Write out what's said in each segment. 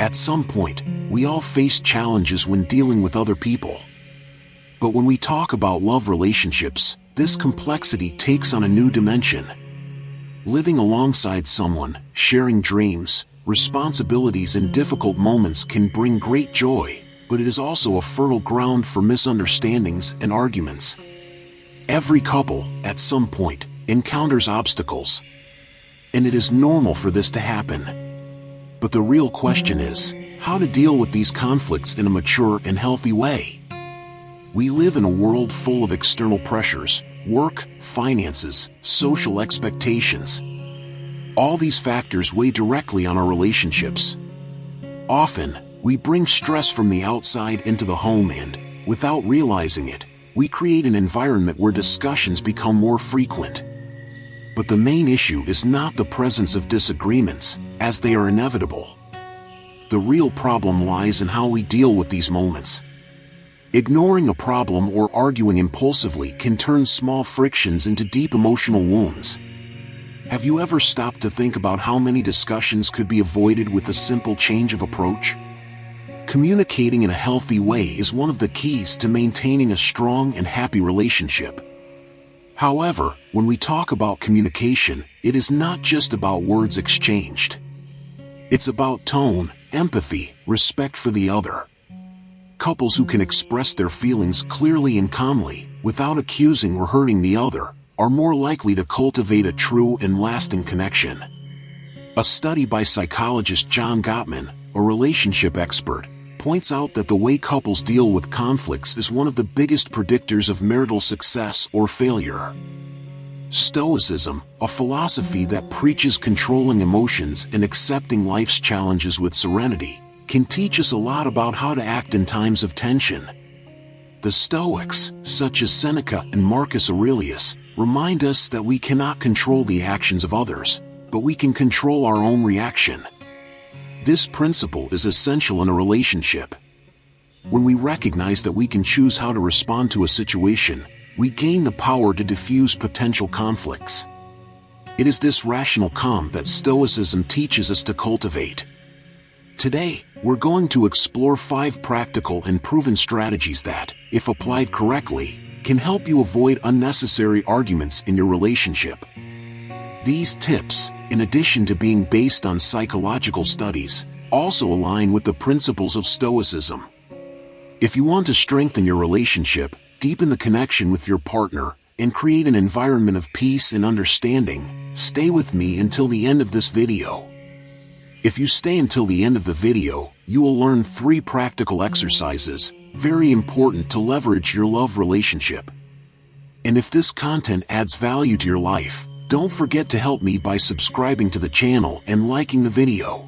At some point, we all face challenges when dealing with other people. But when we talk about love relationships, this complexity takes on a new dimension. Living alongside someone, sharing dreams, responsibilities and difficult moments can bring great joy, but it is also a fertile ground for misunderstandings and arguments. Every couple, at some point, encounters obstacles. And it is normal for this to happen. But the real question is, how to deal with these conflicts in a mature and healthy way. We live in a world full of external pressures, work, finances, social expectations. All these factors weigh directly on our relationships. Often, we bring stress from the outside into the home and, without realizing it, we create an environment where discussions become more frequent. But the main issue is not the presence of disagreements, as they are inevitable. The real problem lies in how we deal with these moments. Ignoring a problem or arguing impulsively can turn small frictions into deep emotional wounds. Have you ever stopped to think about how many discussions could be avoided with a simple change of approach? Communicating in a healthy way is one of the keys to maintaining a strong and happy relationship. However, when we talk about communication, it is not just about words exchanged. It's about tone, empathy, respect for the other. Couples who can express their feelings clearly and calmly, without accusing or hurting the other, are more likely to cultivate a true and lasting connection. A study by psychologist John Gottman, a relationship expert, points out that the way couples deal with conflicts is one of the biggest predictors of marital success or failure. Stoicism, a philosophy that preaches controlling emotions and accepting life's challenges with serenity, can teach us a lot about how to act in times of tension. The Stoics, such as Seneca and Marcus Aurelius, remind us that we cannot control the actions of others, but we can control our own reaction. This principle is essential in a relationship. When we recognize that we can choose how to respond to a situation, we gain the power to diffuse potential conflicts. It is this rational calm that Stoicism teaches us to cultivate. Today, we're going to explore 5 practical and proven strategies that, if applied correctly, can help you avoid unnecessary arguments in your relationship. These tips, in addition to being based on psychological studies, also align with the principles of Stoicism. If you want to strengthen your relationship, deepen the connection with your partner, and create an environment of peace and understanding, stay with me until the end of this video. If you stay until the end of the video, you will learn 3 practical exercises, very important to leverage your love relationship. And if this content adds value to your life, don't forget to help me by subscribing to the channel and liking the video.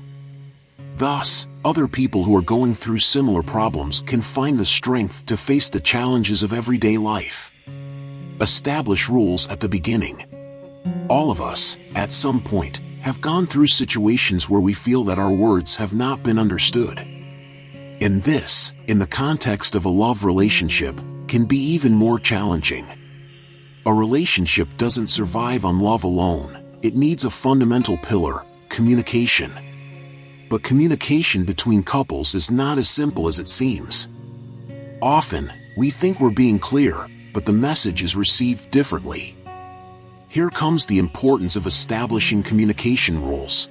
Thus, other people who are going through similar problems can find the strength to face the challenges of everyday life. Establish rules at the beginning. All of us, at some point, have gone through situations where we feel that our words have not been understood. And this, in the context of a love relationship, can be even more challenging. A relationship doesn't survive on love alone. It needs a fundamental pillar, communication. But communication between couples is not as simple as it seems. Often, we think we're being clear, but the message is received differently. Here comes the importance of establishing communication rules.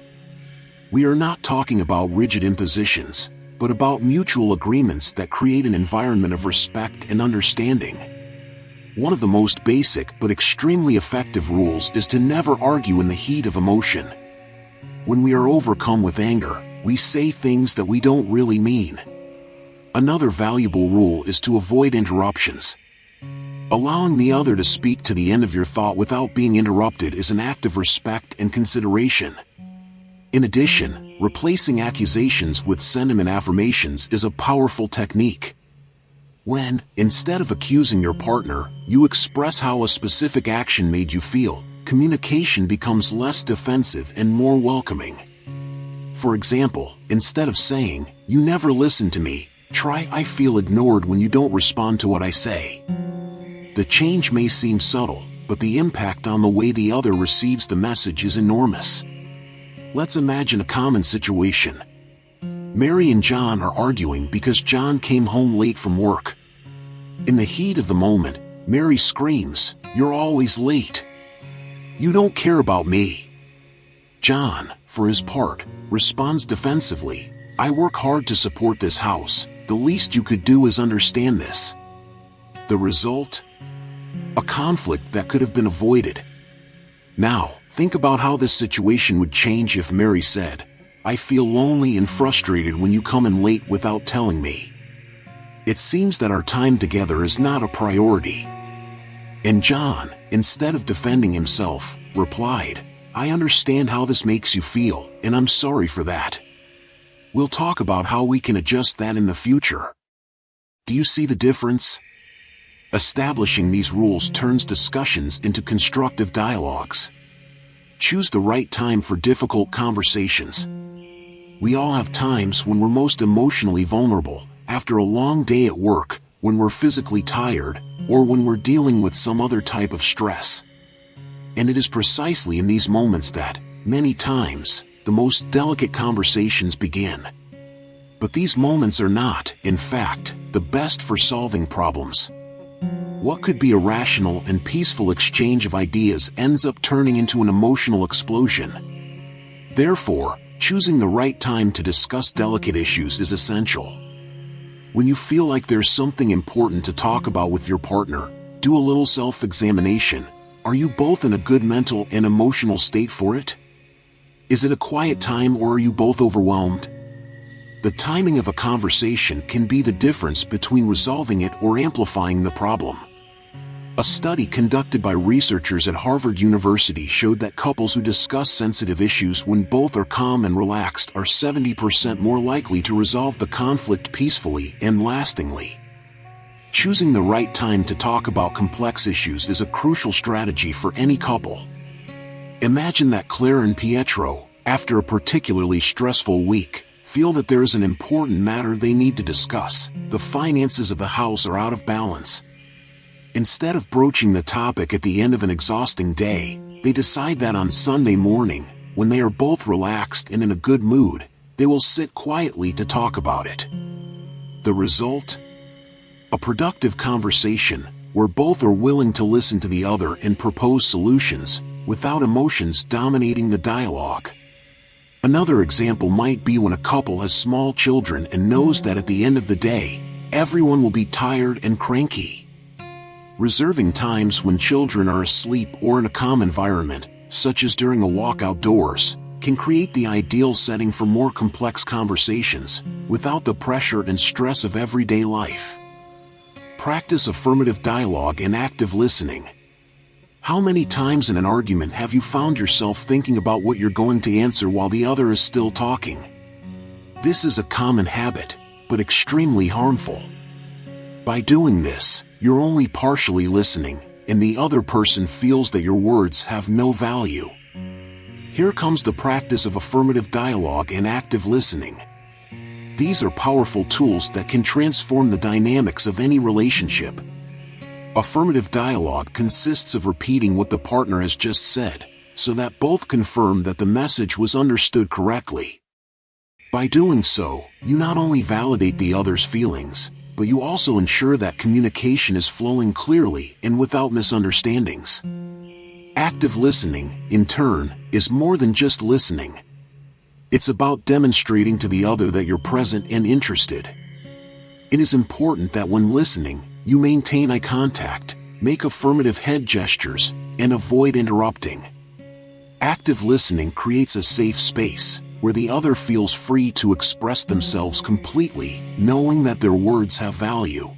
We are not talking about rigid impositions, but about mutual agreements that create an environment of respect and understanding. One of the most basic but extremely effective rules is to never argue in the heat of emotion. When we are overcome with anger, we say things that we don't really mean. Another valuable rule is to avoid interruptions. Allowing the other to speak to the end of your thought without being interrupted is an act of respect and consideration. In addition, replacing accusations with sentiment affirmations is a powerful technique. When, instead of accusing your partner, you express how a specific action made you feel, communication becomes less defensive and more welcoming. For example, instead of saying, "You never listen to me," try, "I feel ignored when you don't respond to what I say." The change may seem subtle, but the impact on the way the other receives the message is enormous. Let's imagine a common situation. Mary and John are arguing because John came home late from work. In the heat of the moment, Mary screams, "You're always late. You don't care about me." John, for his part, responds defensively, "I work hard to support this house. The least you could do is understand this." The result? A conflict that could have been avoided. Now, think about how this situation would change if Mary said, "I feel lonely and frustrated when you come in late without telling me. It seems that our time together is not a priority." And John, instead of defending himself, replied, "I understand how this makes you feel, and I'm sorry for that. We'll talk about how we can adjust that in the future." Do you see the difference? Establishing these rules turns discussions into constructive dialogues. Choose the right time for difficult conversations. We all have times when we're most emotionally vulnerable, after a long day at work, when we're physically tired, or when we're dealing with some other type of stress. And it is precisely in these moments that, many times, the most delicate conversations begin. But these moments are not, in fact, the best for solving problems. What could be a rational and peaceful exchange of ideas ends up turning into an emotional explosion. Therefore, choosing the right time to discuss delicate issues is essential. When you feel like there's something important to talk about with your partner, do a little self-examination. Are you both in a good mental and emotional state for it? Is it a quiet time, or are you both overwhelmed? The timing of a conversation can be the difference between resolving it or amplifying the problem. A study conducted by researchers at Harvard University showed that couples who discuss sensitive issues when both are calm and relaxed are 70% more likely to resolve the conflict peacefully and lastingly. Choosing the right time to talk about complex issues is a crucial strategy for any couple. Imagine that Claire and Pietro, after a particularly stressful week, feel that there is an important matter they need to discuss. The finances of the house are out of balance. Instead of broaching the topic at the end of an exhausting day, they decide that on Sunday morning, when they are both relaxed and in a good mood, they will sit quietly to talk about it. The result? A productive conversation, where both are willing to listen to the other and propose solutions, without emotions dominating the dialogue. Another example might be when a couple has small children and knows that at the end of the day, everyone will be tired and cranky. Reserving times when children are asleep or in a calm environment, such as during a walk outdoors, can create the ideal setting for more complex conversations, without the pressure and stress of everyday life. Practice affirmative dialogue and active listening. How many times in an argument have you found yourself thinking about what you're going to answer while the other is still talking? This is a common habit, but extremely harmful. By doing this, you're only partially listening, and the other person feels that your words have no value. Here comes the practice of affirmative dialogue and active listening. These are powerful tools that can transform the dynamics of any relationship. Affirmative dialogue consists of repeating what the partner has just said, so that both confirm that the message was understood correctly. By doing so, you not only validate the other's feelings, but you also ensure that communication is flowing clearly and without misunderstandings. Active listening, in turn, is more than just listening. It's about demonstrating to the other that you're present and interested. It is important that when listening, you maintain eye contact, make affirmative head gestures, and avoid interrupting. Active listening creates a safe space, where the other feels free to express themselves completely, knowing that their words have value.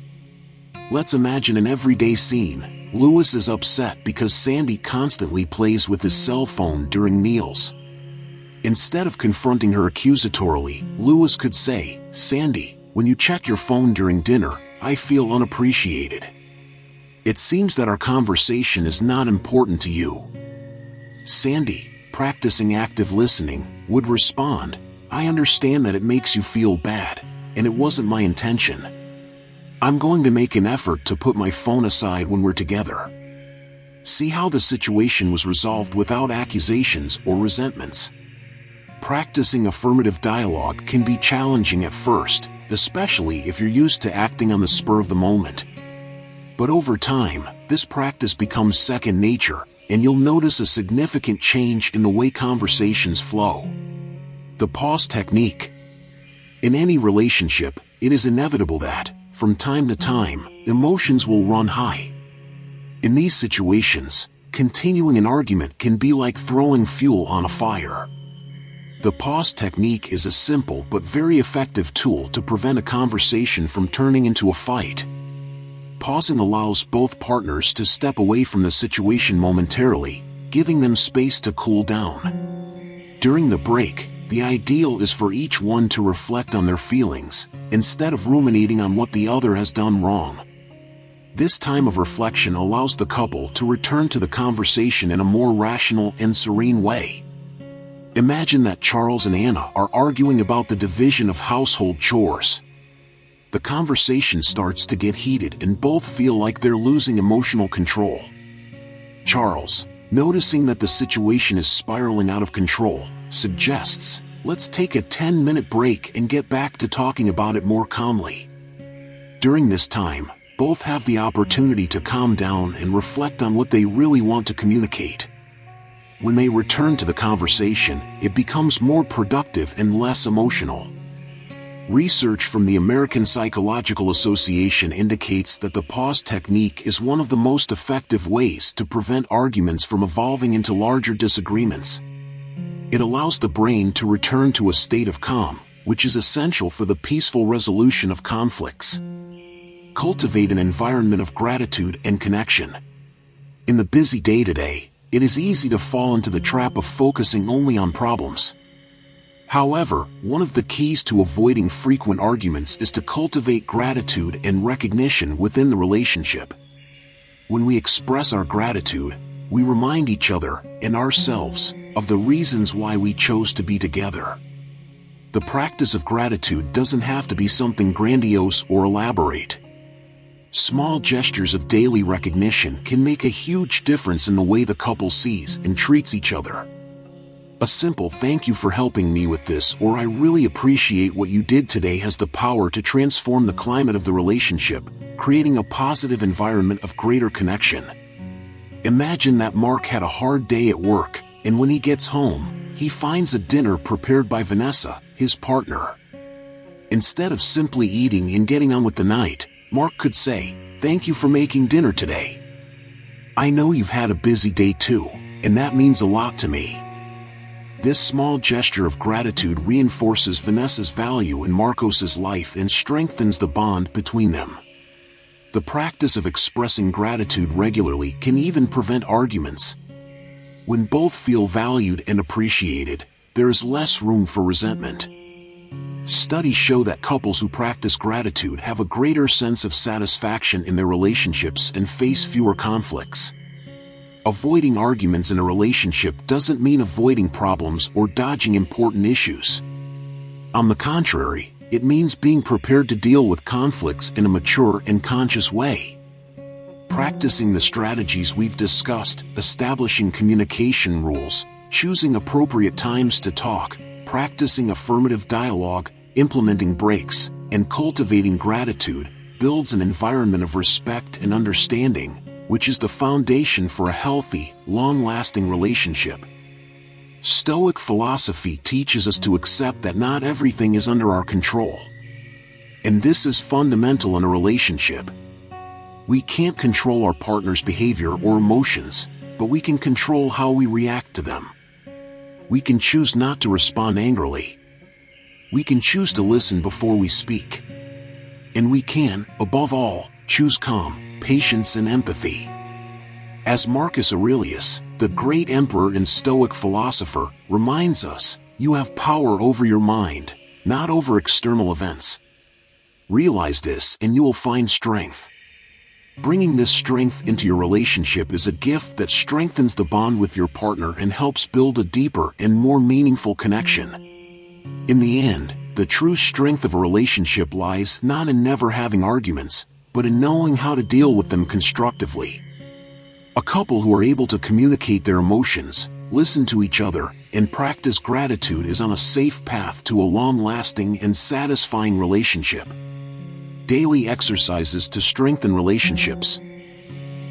Let's imagine an everyday scene. Louis is upset because Sandy constantly plays with his cell phone during meals. Instead of confronting her accusatorily, Louis could say, "Sandy, when you check your phone during dinner, I feel unappreciated. It seems that our conversation is not important to you." Sandy, practicing active listening, would respond, "I understand that it makes you feel bad, and it wasn't my intention. I'm going to make an effort to put my phone aside when we're together." See how the situation was resolved without accusations or resentments. Practicing affirmative dialogue can be challenging at first, especially if you're used to acting on the spur of the moment. But over time, this practice becomes second nature, and you'll notice a significant change in the way conversations flow. The pause technique. In any relationship, it is inevitable that, from time to time, emotions will run high. In these situations, continuing an argument can be like throwing fuel on a fire. The pause technique is a simple but very effective tool to prevent a conversation from turning into a fight. Pausing allows both partners to step away from the situation momentarily, giving them space to cool down. During the break, the ideal is for each one to reflect on their feelings, instead of ruminating on what the other has done wrong. This time of reflection allows the couple to return to the conversation in a more rational and serene way. Imagine that Charles and Anna are arguing about the division of household chores. The conversation starts to get heated and both feel like they're losing emotional control. Charles, noticing that the situation is spiraling out of control, suggests, "Let's take a 10-minute break and get back to talking about it more calmly." During this time, both have the opportunity to calm down and reflect on what they really want to communicate. When they return to the conversation, it becomes more productive and less emotional. Research from the American Psychological Association indicates that the pause technique is one of the most effective ways to prevent arguments from evolving into larger disagreements. It allows the brain to return to a state of calm, which is essential for the peaceful resolution of conflicts. Cultivate an environment of gratitude and connection. In the busy day-to-day, it is easy to fall into the trap of focusing only on problems. However, one of the keys to avoiding frequent arguments is to cultivate gratitude and recognition within the relationship. When we express our gratitude, we remind each other and ourselves of the reasons why we chose to be together. The practice of gratitude doesn't have to be something grandiose or elaborate. Small gestures of daily recognition can make a huge difference in the way the couple sees and treats each other. A simple "thank you for helping me with this" or "I really appreciate what you did today" has the power to transform the climate of the relationship, creating a positive environment of greater connection. Imagine that Mark had a hard day at work, and when he gets home, he finds a dinner prepared by Vanessa, his partner. Instead of simply eating and getting on with the night, Mark could say, "Thank you for making dinner today. I know you've had a busy day too, and that means a lot to me." This small gesture of gratitude reinforces Vanessa's value in Marcos's life and strengthens the bond between them. The practice of expressing gratitude regularly can even prevent arguments. When both feel valued and appreciated, there is less room for resentment. Studies show that couples who practice gratitude have a greater sense of satisfaction in their relationships and face fewer conflicts. Avoiding arguments in a relationship doesn't mean avoiding problems or dodging important issues. On the contrary, it means being prepared to deal with conflicts in a mature and conscious way. Practicing the strategies we've discussed, establishing communication rules, choosing appropriate times to talk, practicing affirmative dialogue, implementing breaks, and cultivating gratitude, builds an environment of respect and understanding, which is the foundation for a healthy, long-lasting relationship. Stoic philosophy teaches us to accept that not everything is under our control. And this is fundamental in a relationship. We can't control our partner's behavior or emotions, but we can control how we react to them. We can choose not to respond angrily. We can choose to listen before we speak. And we can, above all, choose calm, patience and empathy. As Marcus Aurelius, the great emperor and Stoic philosopher, reminds us, you have power over your mind, not over external events. Realize this and you will find strength. Bringing this strength into your relationship is a gift that strengthens the bond with your partner and helps build a deeper and more meaningful connection. In the end, the true strength of a relationship lies not in never having arguments, but in knowing how to deal with them constructively. A couple who are able to communicate their emotions, listen to each other, and practice gratitude is on a safe path to a long-lasting and satisfying relationship. Daily exercises to strengthen relationships.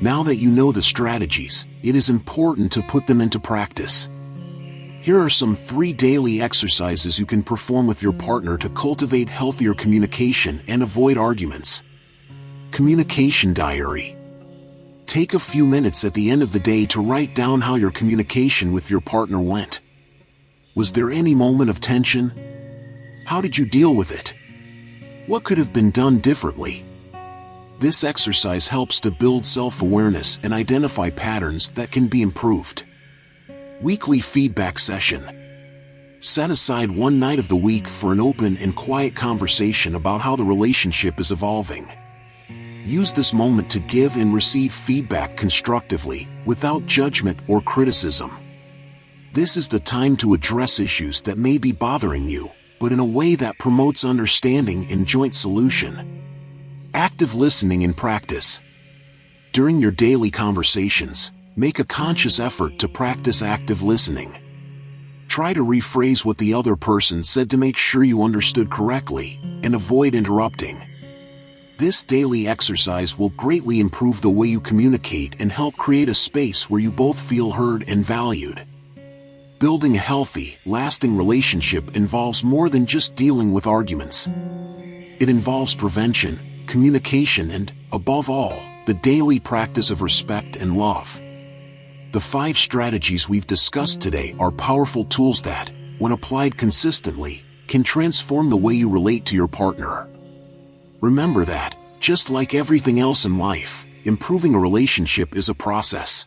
Now that you know the strategies, it is important to put them into practice. Here are some 3 daily exercises you can perform with your partner to cultivate healthier communication and avoid arguments. Communication diary. Take a few minutes at the end of the day to write down how your communication with your partner went. Was there any moment of tension? How did you deal with it? What could have been done differently? This exercise helps to build self-awareness and identify patterns that can be improved. Weekly feedback session. Set aside one night of the week for an open and quiet conversation about how the relationship is evolving. Use this moment to give and receive feedback constructively, without judgment or criticism. This is the time to address issues that may be bothering you, but in a way that promotes understanding and joint solution. Active listening in practice. During your daily conversations, make a conscious effort to practice active listening. Try to rephrase what the other person said to make sure you understood correctly, and avoid interrupting. This daily exercise will greatly improve the way you communicate and help create a space where you both feel heard and valued. Building a healthy, lasting relationship involves more than just dealing with arguments. It involves prevention, communication, and, above all, the daily practice of respect and love. The 5 strategies we've discussed today are powerful tools that, when applied consistently, can transform the way you relate to your partner. Remember that, just like everything else in life, improving a relationship is a process.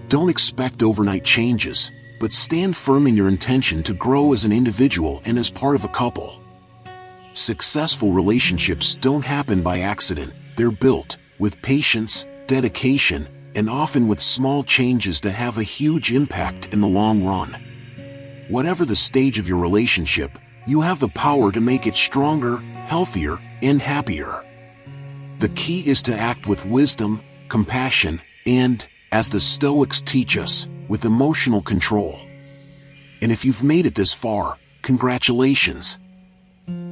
Don't expect overnight changes, but stand firm in your intention to grow as an individual and as part of a couple. Successful relationships don't happen by accident, they're built with patience, dedication, and often with small changes that have a huge impact in the long run. Whatever the stage of your relationship, you have the power to make it stronger, healthier, and happier. The key is to act with wisdom, compassion, and, as the Stoics teach us, with emotional control. And if you've made it this far, congratulations!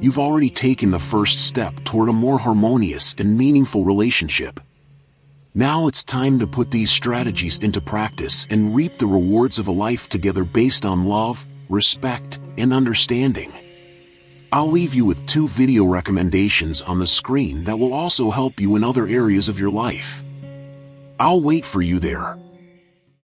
You've already taken the first step toward a more harmonious and meaningful relationship. Now it's time to put these strategies into practice and reap the rewards of a life together based on love, respect, and understanding. I'll leave you with 2 video recommendations on the screen that will also help you in other areas of your life. I'll wait for you there.